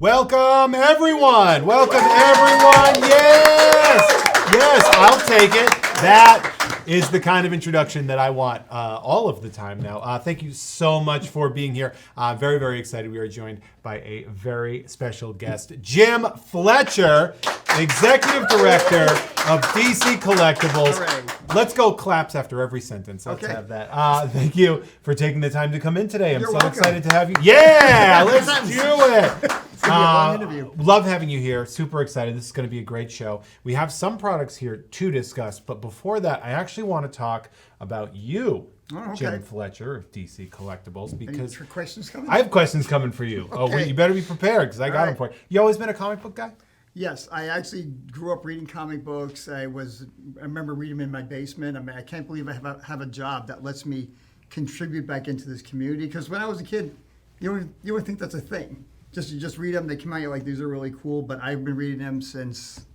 Welcome, everyone. Welcome, everyone. Yes. Yes, I'll take it. That is the kind of introduction that I want all of the time now. Thank you so much for being here. Very, very excited. We are joined by a very special guest, Jim Fletcher, Executive Director of DC Collectibles. Hooray. Let's go claps after every sentence. Let's have that. Thank you for taking the time to come in today. I'm so excited to have you. Yeah, let's do it. It's gonna be a long interview. Love having you here. Super excited. This is going to be a great show. We have some products here to discuss, but before that, I actually want to talk about you, Jim Fletcher of DC Collectibles, because Any questions coming? I have questions coming for you. Oh, wait, you better be prepared because I got them for you. You always been a comic book guy? Yes, I actually grew up reading comic books. I remember reading them in my basement. I mean, I can't believe I have a job that lets me contribute back into this community. Because when I was a kid, you would think that's a thing. You just read them. They come out, you're like, these are really cool. But I've been reading them since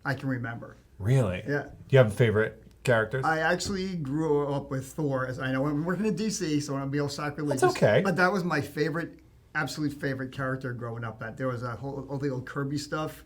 I can remember. Really? Yeah. Do you have a favorite characters? I actually grew up with Thor. As I know, I'm working at DC, so I'm gonna be all sacrilegious. That's okay. But that was my absolute favorite character growing up. There was all the old Kirby stuff,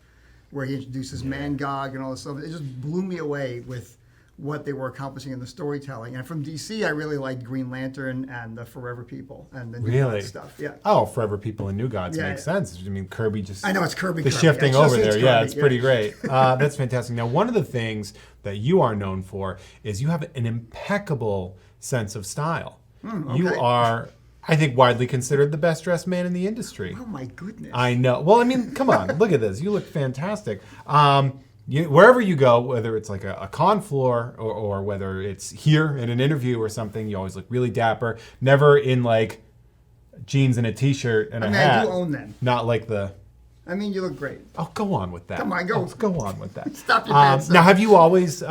where he introduces Mangog and all this stuff. It just blew me away with what they were accomplishing in the storytelling. And from DC, I really liked Green Lantern and the Forever People and the New Gods stuff. Yeah. Oh, Forever People and New Gods makes sense. I mean, Kirby just... I know, it's Kirby. The shifting over there, Kirby, it's pretty great. That's fantastic. Now, one of the things that you are known for is you have an impeccable sense of style. You are... I think widely considered the best dressed man in the industry. Oh my goodness! I know. Well, I mean, come on, look at this. You look fantastic. Wherever you go, whether it's like a con floor or whether it's here in an interview or something, you always look really dapper. Never in like jeans and a t-shirt and a hat. I do own them. Not like the. I mean, you look great. Oh, go on with that. Come on, go. Go on with that. Stop your pants. Now, have you always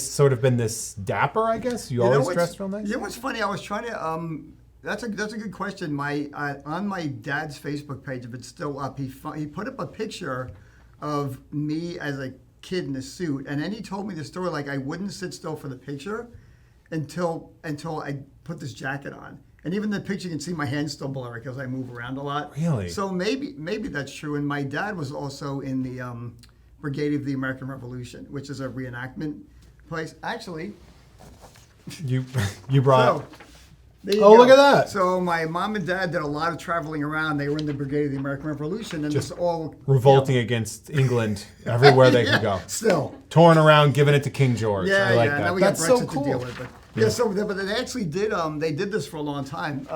sort of been this dapper? I guess you always dressed real nice. You know what's funny? I was trying to. That's a good question. On my dad's Facebook page, if it's still up, he put up a picture of me as a kid in a suit, and then he told me the story like I wouldn't sit still for the picture until I put this jacket on. And even the picture, you can see my hands still blurry because I move around a lot. Really? So maybe that's true. And my dad was also in the Brigade of the American Revolution, which is a reenactment place. Actually, you brought. So, look at that. So my mom and dad did a lot of traveling around. They were in the Brigade of the American Revolution, and just this all revolting against England everywhere they could go. Still torn around, giving it to King George. Yeah, I like yeah. that. Now we That's got so Brexit cool. to deal with, but they actually did. They did this for a long time.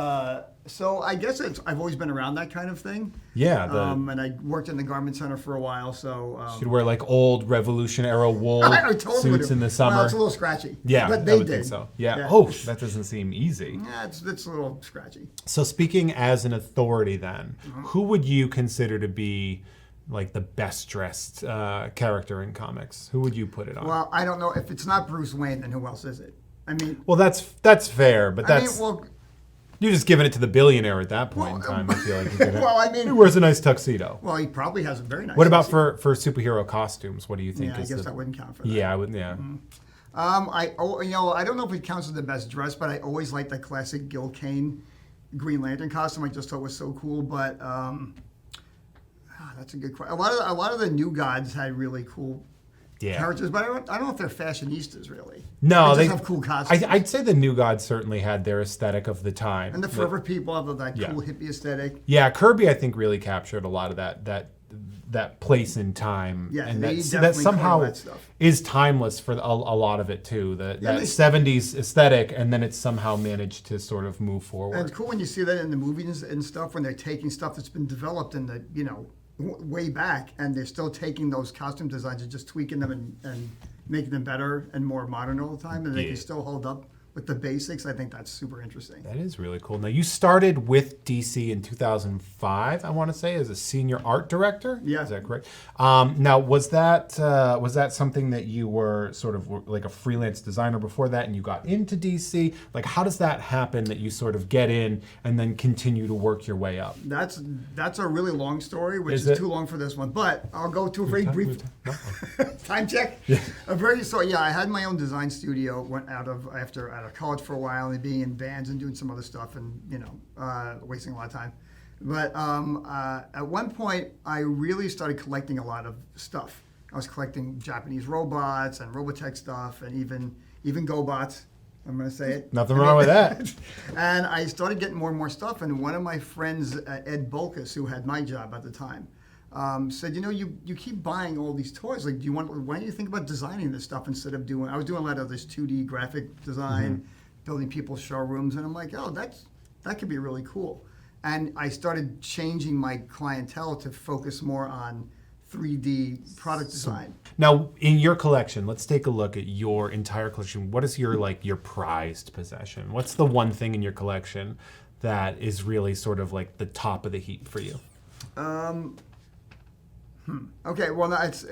So I guess I've always been around that kind of thing. Yeah. And I worked in the garment center for a while, so. Should wear like old Revolution era wool suits in the summer. Well, it's a little scratchy. Yeah, but I they would did. think so. Yeah. Oh, that doesn't seem easy. Yeah, it's a little scratchy. So speaking as an authority, then, who would you consider to be like the best dressed character in comics? Who would you put it on? Well, I don't know. If it's not Bruce Wayne, then who else is it? I mean. Well, that's fair, but that's. You're just giving it to the billionaire at that point in time. I feel like he wears a nice tuxedo. Well, he probably has a very nice. What about for superhero costumes? What do you think? Yeah, I guess that wouldn't count for that. Yeah, I wouldn't. Yeah. I don't know if it counts as the best dress, but I always liked the classic Gil Kane Green Lantern costume. I just thought it was so cool. But that's a good question. A lot of the New Gods had really cool. Characters, but I don't know if they're fashionistas really. No, they just have cool costumes. I'd say the New Gods certainly had their aesthetic of the time, and the Forever People have that cool hippie aesthetic. Yeah, Kirby I think really captured a lot of that place in time, and that somehow is timeless for a lot of it too. That 70s aesthetic, and then it's somehow managed to sort of move forward. And it's cool when you see that in the movies and stuff when they're taking stuff that's been developed in the way back, and they're still taking those costume designs and just tweaking them and making them better and more modern all the time, and they can still hold up with the basics. I think that's super interesting. That is really cool. Now, you started with DC in 2005, I want to say, as a senior art director. Yeah. Is that correct? Now, was that something that you were sort of like a freelance designer before that and you got into DC? Like, how does that happen that you sort of get in and then continue to work your way up? That's a really long story, which is too long for this one, but I'll go to a very brief time check. Yeah. I had my own design studio, went out of college for a while and being in bands and doing some other stuff and wasting a lot of time. But at one point, I really started collecting a lot of stuff. I was collecting Japanese robots and Robotech stuff, and even GoBots. I'm going to say it. Nothing wrong with that. And I started getting more and more stuff. And one of my friends, Ed Bulkus, who had my job at the time, said, you keep buying all these toys. Like, why don't you think about designing this stuff instead of I was doing a lot of this 2D graphic design, building people's showrooms. And I'm like, oh, that could be really cool. And I started changing my clientele to focus more on 3D product design. Now, in your collection, let's take a look at your entire collection. What is your prized possession? What's the one thing in your collection that is really sort of like the top of the heap for you? Okay, well, that's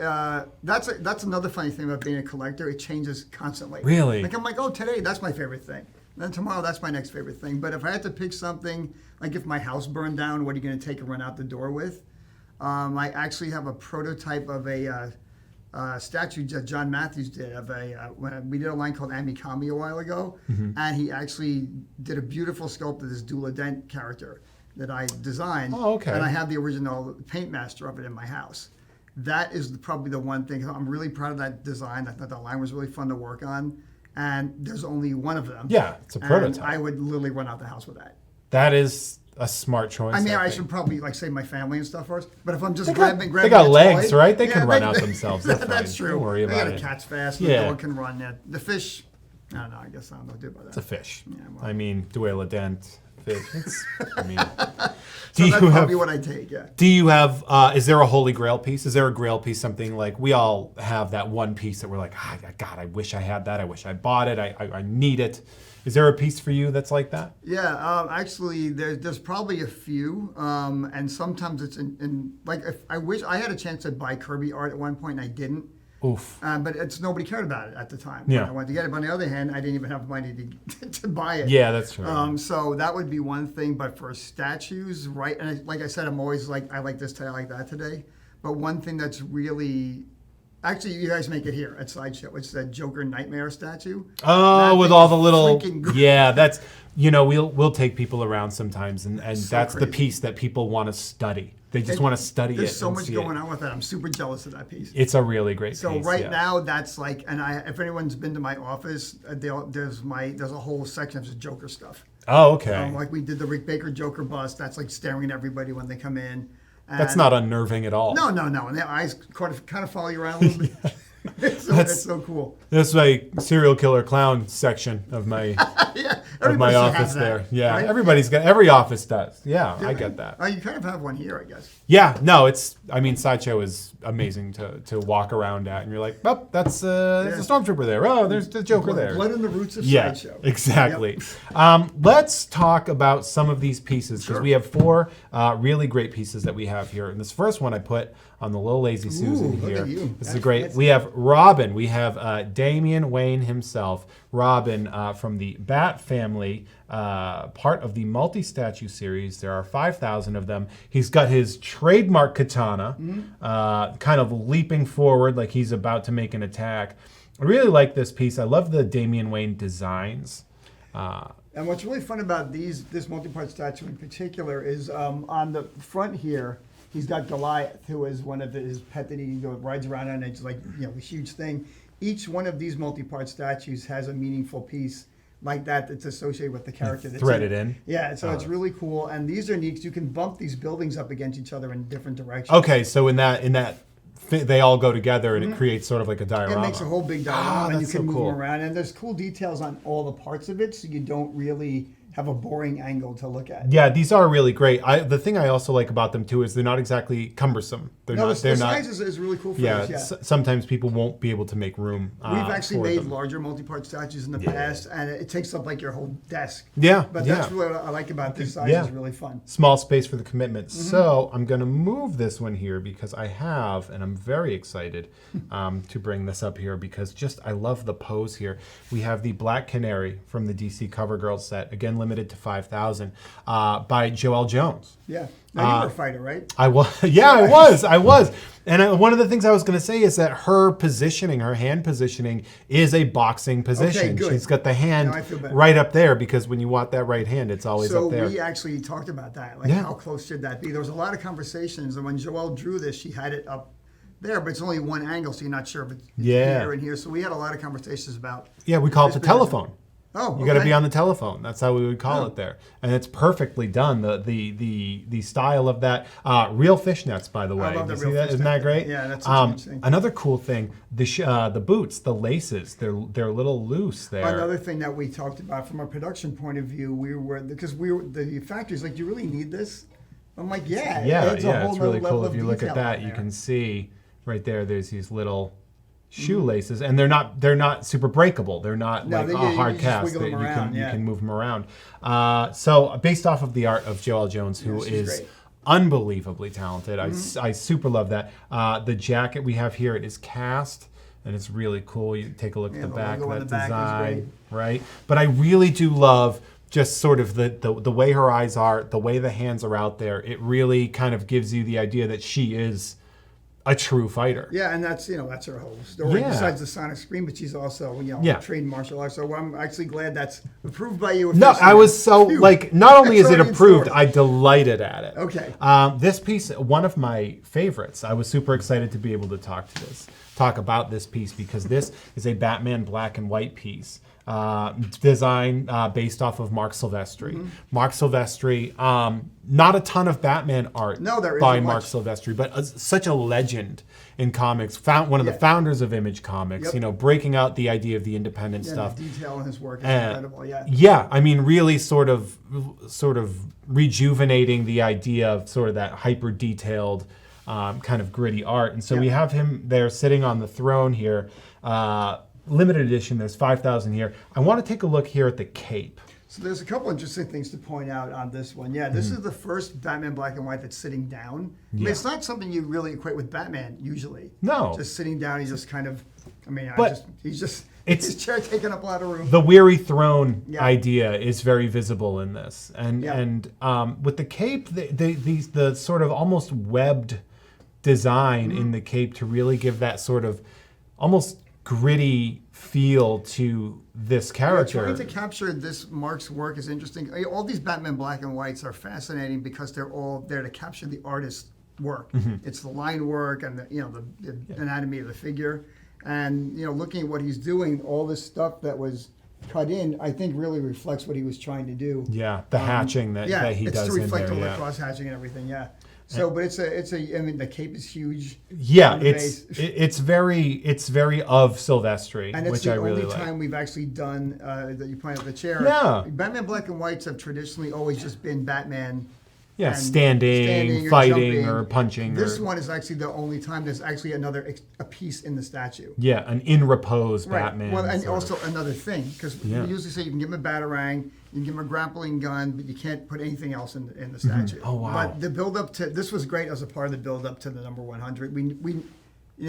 another funny thing about being a collector. It changes constantly. Really? Like, I'm like, oh, today that's my favorite thing. Then tomorrow that's my next favorite thing. But if I had to pick something, like if my house burned down, what are you going to take and run out the door with? I actually have a prototype of a statue that John Matthews did when we did a line called Amikami a while ago, and he actually did a beautiful sculpt of this Dula Dent character that I designed. Oh, okay. And I have the original paint master of it in my house. That is probably the one thing. I'm really proud of that design. I thought that line was really fun to work on, and there's only one of them. Yeah, it's a prototype. And I would literally run out the house with that. That is a smart choice. I mean, I think. should probably save my family and stuff first. But if I'm just They grabbing got a legs, toy, right? They can run out themselves. They're That's fine. true. Don't worry about they it. got a cat's fast. Yeah. The dog can run. Yeah. The fish. I don't know. I guess I don't know what to do about that. It's a fish. Yeah, well. I mean, Dula Dent fish. I mean, So that's probably what I take. Yeah. Do you have? Is there a holy grail piece? Is there a grail piece? Something like we all have that one piece that we're like, God, I wish I had that. I wish I bought it. I need it. Is there a piece for you that's like that? Yeah, actually, there's probably a few, and sometimes it's in like if I wish I had a chance to buy Kirby art at one point, and I didn't. Oof. But nobody cared about it at the time. Yeah. I wanted to get it. But on the other hand, I didn't even have money to buy it. Yeah, that's true. So that would be one thing. But for statues, right? And like I said, I'm always like, I like this today, I like that today. But one thing that's really actually, you guys make it here at Sideshow. It's that Joker Nightmare statue. Oh, That with thing all is the little, freaking great. yeah, that's, we'll take people around sometimes, and So that's the crazy. piece that people want to study. They just want to study it. There's so and much see going it. on with that. I'm super jealous of that piece. It's a really great So piece. right yeah. now, that's like, and if anyone's been to my office, there's a whole section of Joker stuff. Oh, okay. Like we did the Rick Baker Joker bust. That's like staring at everybody when they come in. That's And- not unnerving at all. No. And their eyes kind of follow you around a little bit. It's so cool. That's my serial killer clown section of my Yeah, of my everybody should have office that, there. Yeah, right? every office does. Yeah, I get that. Oh, you kind of have one here, I guess. Yeah, no, Sideshow is amazing to walk around at, and you're like, oh, there's a stormtrooper there. Oh, there's the Joker there. Blood in the roots of Yeah, Sideshow. exactly. Let's talk about some of these pieces, because Sure. we have four really great pieces that we have here. And this first one I put on the little Lazy Susan look here. at you. This is That's great. fancy. We have Robin. We have Damian Wayne himself. Robin from the Bat family, part of the multi-statue series. There are 5,000 of them. He's got his trademark katana, kind of leaping forward like he's about to make an attack. I really like this piece. I love the Damian Wayne designs. And what's really fun about this multi-part statue in particular is on the front here, he's got Goliath, who is one of his pet that he rides around on. It's like a huge thing. Each one of these multi-part statues has a meaningful piece like that's associated with the character that's Threaded in. Yeah, so it's really cool. And these are neat 'cause you can bump these buildings up against each other in different directions. Okay, so in that they all go together and it creates sort of like a diorama. It makes a whole big diorama, and you that's can so move cool. them around. And there's cool details on all the parts of it, so you don't really have a boring angle to look at. Yeah, these are really great. The thing I also like about them too is they're not exactly cumbersome. They're No, not. the They're size not. is really cool for Yeah, us. Yeah. sometimes people won't be able to make room. We've actually for made them. larger multi-part statues in the past, and it takes up like your whole desk. Yeah, But yeah. that's what I like about this size. Yeah. It's really fun. Small space for the commitment. Mm-hmm. So I'm going to move this one here because I have, and I'm very excited to bring this up here because I love the pose here. We have the Black Canary from the DC CoverGirl set, again limited to 5,000, by Joelle Jones. Yeah. Now, you were a fighter, right? I was. Yeah, I was. And one of the things I was going to say is that her positioning, her hand positioning, is a boxing position. Okay, good. She's got the hand Now I feel better. right up there because when you want that right hand, it's always So up there. we actually talked about that. Like, Yeah. how close should that be? There was a lot of conversations, and when Joelle drew this, she had it up there, but it's only one angle, so you're not sure if it's here and here. So we had a lot of conversations about. Yeah, we call it the this position. telephone. Oh, You got to be on the telephone. That's how we would call Oh. it there, and it's perfectly done. The style of that real fishnets, by the way. love the You see real that? Isn't that fishnet. great? Yeah, that's such a good thing. Another cool thing: the boots, the laces. They're a little loose there. Another thing that we talked about from a production point of view, the factory's like, do you really need this? I'm like, yeah. It's whole really level cool. of If you look at detail that, on you there. can see right there. There's these little shoelaces, and they're not super breakable. They're not No, like you a hard just cast wiggle that them you around, you yeah. can move them around. So based off of the art of Joelle Jones, who she's is great. unbelievably talented. I super love that. The jacket we have here, it is cast. And it's really cool. You take a look at the the back, logo on that the back is design, right? But I really do love just sort of the way her eyes are, the way the hands are out there. It really kind of gives you the idea that she is a true fighter. Yeah, and that's her whole story. Yeah. Besides the sonic scream, but she's also Yeah. trained martial arts. So I'm actually glad that's approved by you. No, officially. I was so Phew. like, not only is That's it already in approved, store. I delighted at it. Okay. This piece, one of my favorites. I was super excited to be able to talk about this piece because this is a Batman black and white piece. Design based off of Mark Silvestri. Mm-hmm. Mark Silvestri, not a ton of Batman art No, there by isn't Mark much. Silvestri, but such a legend in comics. One of the Yeah. founders of Image Comics. Yep. Breaking out the idea of the independent Yeah, stuff. the detail in his work is And- incredible. Yeah. Yeah, I mean, really sort of rejuvenating the idea of sort of that hyper detailed kind of gritty art. And so we have him there sitting on the throne here. Limited edition, there's 5,000 here. I want to take a look here at the cape. So there's a couple interesting things to point out on this one. Yeah, this is the first Batman black and white that's sitting down. I mean, Yeah. it's not something you really equate with Batman usually. No. Just sitting down, he's just kind of. I mean, he's just it's- his chair taking up a lot of room. The weary throne Yeah. idea is very visible in this, and Yeah. with the cape, the sort of almost webbed design in the cape to really give that sort of almost gritty feel to this character. Trying to capture this Mark's work is interesting. All these Batman black and whites are fascinating because they're all there to capture the artist's work. It's the line work and the anatomy of the figure, and looking at what he's doing, all this stuff that was cut in, I think really reflects what he was trying to do. Yeah, the hatching that he it's does to reflect in all there. the cross hatching and everything. Yeah. So, but I mean, the cape is huge. Yeah, on the it's base. it's very of Silvestri, And it's which the I really only like. time we've actually done that you pointed out the chair. Yeah. Batman black and whites have traditionally always just been Batman. Yeah, and standing, or fighting, jumping. or punching. This or, one is actually the only time there's actually a piece in the statue. Yeah, an in repose Batman. Well, and sort also of. another thing, because Yeah. we usually say you can give him a batarang, you can give him a grappling gun, but you can't put anything else in the statue. Oh, wow. But the build up to this was great as a part of the build up to the number 100. We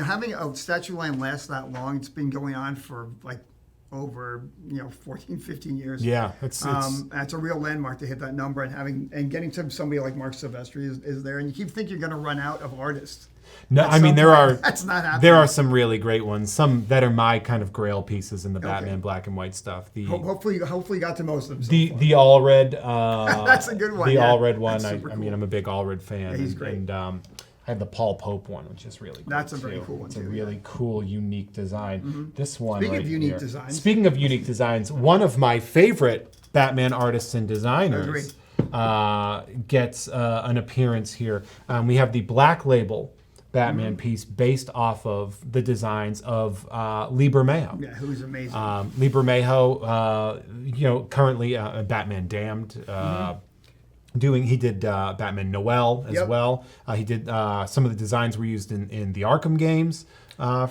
having a statue line last that long, it's been going on for like over 14, 15 years. Yeah, it's it's a real landmark to hit that number, and getting to somebody like Mark Silvestri is there, and you keep thinking you're going to run out of artists. no. At I mean, some there point. are That's not happening. there are some really great ones. Some that are my kind of Grail pieces in the Batman black and white stuff. The Hopefully you got to most of them. So the far. the all red. That's a good one, The yeah. all red one. That's I super mean, cool. I'm a big all red fan. Yeah, he's great. And I have the Paul Pope one, which is really cool. That's a very too. cool one, It's too, a yeah. really cool, unique design. This one. Speaking right of unique here. designs. Speaking of unique designs, one of my favorite Batman artists and designers gets an appearance here. We have the Black Label Batman piece based off of the designs of Libra Mayo. Yeah, who's amazing. Libra Mayo, currently Batman Damned. He did Batman Noel as Yep. well. He did some of the designs were used in the Arkham games.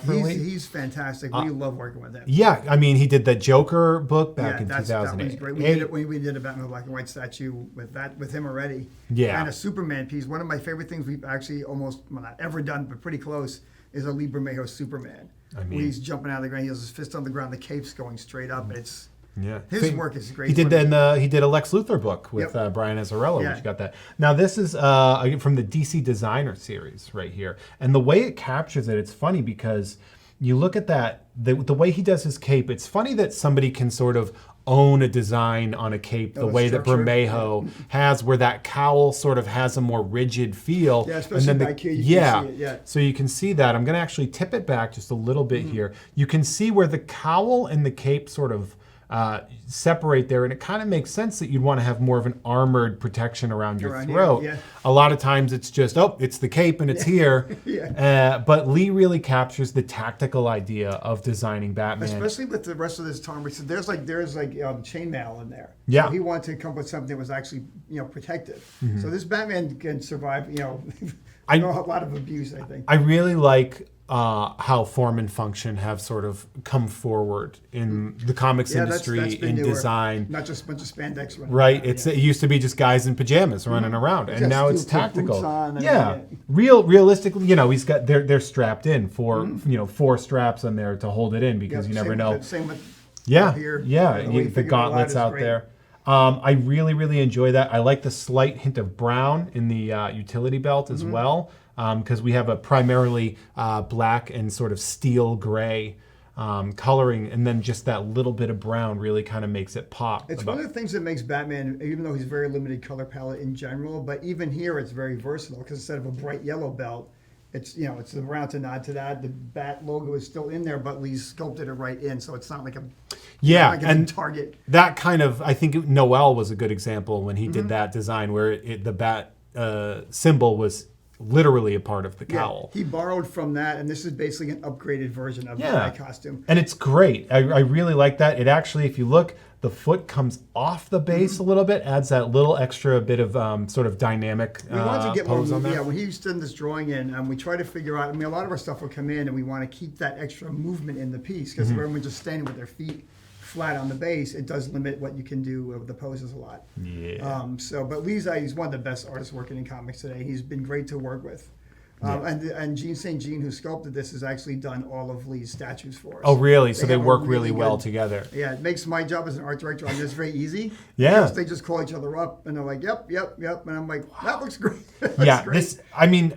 He's fantastic. We love working with him. Yeah, I mean, he did the Joker book back in that 2008. one's great. We did a Batman black and white statue with him already. Yeah. And a Superman piece. One of my favorite things we've actually not ever done, but pretty close, is a Libra Mayo Superman. I mean- where he's jumping out of the ground. He has his fist on the ground. The cape's going straight up. Yeah, His work is great. He did a Lex Luthor book with Brian Azzarello, which got that. Now this is from the DC Designer series right here, and the way it captures it, it's funny because you look at that the way he does his cape. It's funny that somebody can sort of own a design on a cape the way that Bermejo has, where that cowl sort of has a more rigid feel. Yeah, especially back here, you can see it. Yeah. So you can see that. I'm going to actually tip it back just a little bit here. You can see where the cowl and the cape sort of separate there, and it kind of makes sense that you'd want to have more of an armored protection around your throat. Here, a lot of times it's just, oh, it's the cape and it's here. But Lee really captures the tactical idea of designing Batman, especially with the rest of this armor. So there's chainmail in there. Yeah, so he wanted to come up with something that was actually protective. So this Batman can survive a lot of abuse, I think. I really like how form and function have sort of come forward in the comics industry, that's in newer. Design. Not just a bunch of spandex running right. around, It used to be just guys in pajamas running around, and now it's tactical. Realistically, they're strapped in for 4 straps on there to hold it in because you never know. Same with here. The gauntlets out there. I really, really enjoy that. I like the slight hint of brown in the utility belt as well, because we have a primarily black and sort of steel gray coloring, and then just that little bit of brown really kind of makes it pop. It's one of the things that makes Batman, even though he's very limited color palette in general, but even here it's very versatile because instead of a bright yellow belt, it's the brown to nod to that. The Bat logo is still in there, but Lee sculpted it right in, so it's not like a and target. That kind of, I think Noel was a good example when he did that design where the Bat symbol was literally a part of the cowl. He borrowed from that, and this is basically an upgraded version of the Bat costume. And it's great. I really like that. It actually, if you look, the foot comes off the base a little bit, adds that little extra bit of sort of dynamic we want to get pose more, on there. when he sent this drawing in, we try to figure out, a lot of our stuff will come in, and we want to keep that extra movement in the piece, because if everyone's just standing with their feet flat on the base, it does limit what you can do with the poses a lot. But he's one of the best artists working in comics today. He's been great to work with. And Gene St. Jean, who sculpted this, has actually done all of Lee's statues for us. Oh, really? So they work really well together. Yeah, it makes my job as an art director on this very easy. Yeah. They just call each other up, and they're like, yep. And I'm like, that looks great. Great.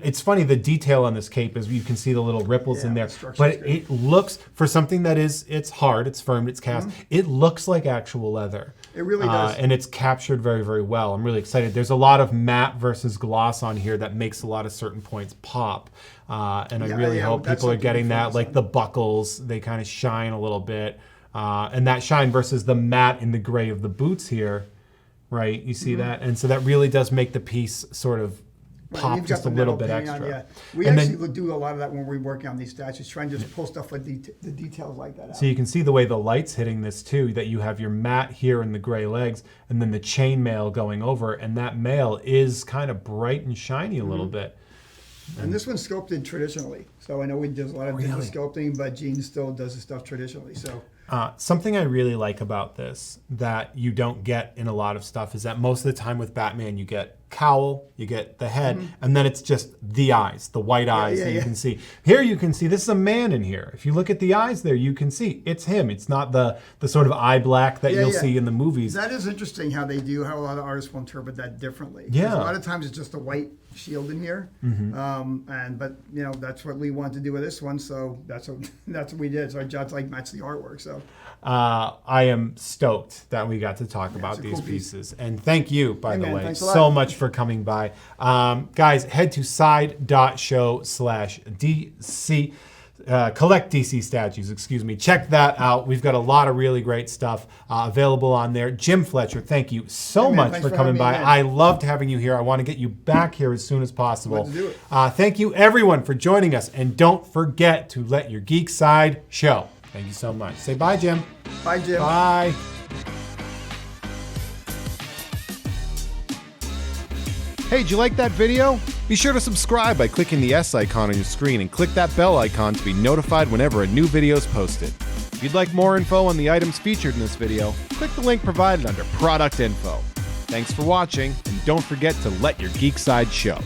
It's funny, the detail on this cape is you can see the little ripples in there. But it looks, for something that it's hard, it's firm, it's cast, it looks like actual leather. It really does. And it's captured very, very well. I'm really excited. There's a lot of matte versus gloss on here that makes a lot of certain points pop. And I really hope people are getting that. Like the buckles, they kind of shine a little bit. And that shine versus the matte in the gray of the boots here, right? You see that? And so that really does make the piece sort of pop just a little bit extra. We actually do a lot of that when we're working on these statues, trying to just pull stuff like the details like that out. So you can see the way the light's hitting this too, that you have your matte here in the gray legs and then the chainmail going over, and that mail is kind of bright and shiny a little bit. And this one's sculpted traditionally. So I know we do a lot of digital sculpting, but Gene still does the stuff traditionally. So something I really like about this that you don't get in a lot of stuff is that most of the time with Batman you get cowl, you get the head, and then it's just the eyes, the white eyes that you can see. Here you can see this is a man in here. If you look at the eyes there, you can see it's him. It's not the sort of eye black that you'll see in the movies. That is interesting how a lot of artists will interpret that differently. Yeah. A lot of times it's just a white shield in here. But that's what Lee wanted to do with this one, so that's what we did. So our job to match the artwork. So I am stoked that we got to talk about these pieces. And thank you, by the way, so much for coming by. Guys, head to side.show/DC. Collect DC statues, Check that out. We've got a lot of really great stuff available on there. Jim Fletcher, thank you so much for coming by. I loved having you here. I want to get you back here as soon as possible. Let's do it. Thank you, everyone, for joining us. And don't forget to let your geek side show. Thank you so much. Say bye, Jim. Bye, Jim. Bye. Hey, did you like that video? Be sure to subscribe by clicking the S icon on your screen and click that bell icon to be notified whenever a new video is posted. If you'd like more info on the items featured in this video, click the link provided under Product Info. Thanks for watching, and don't forget to let your geek side show.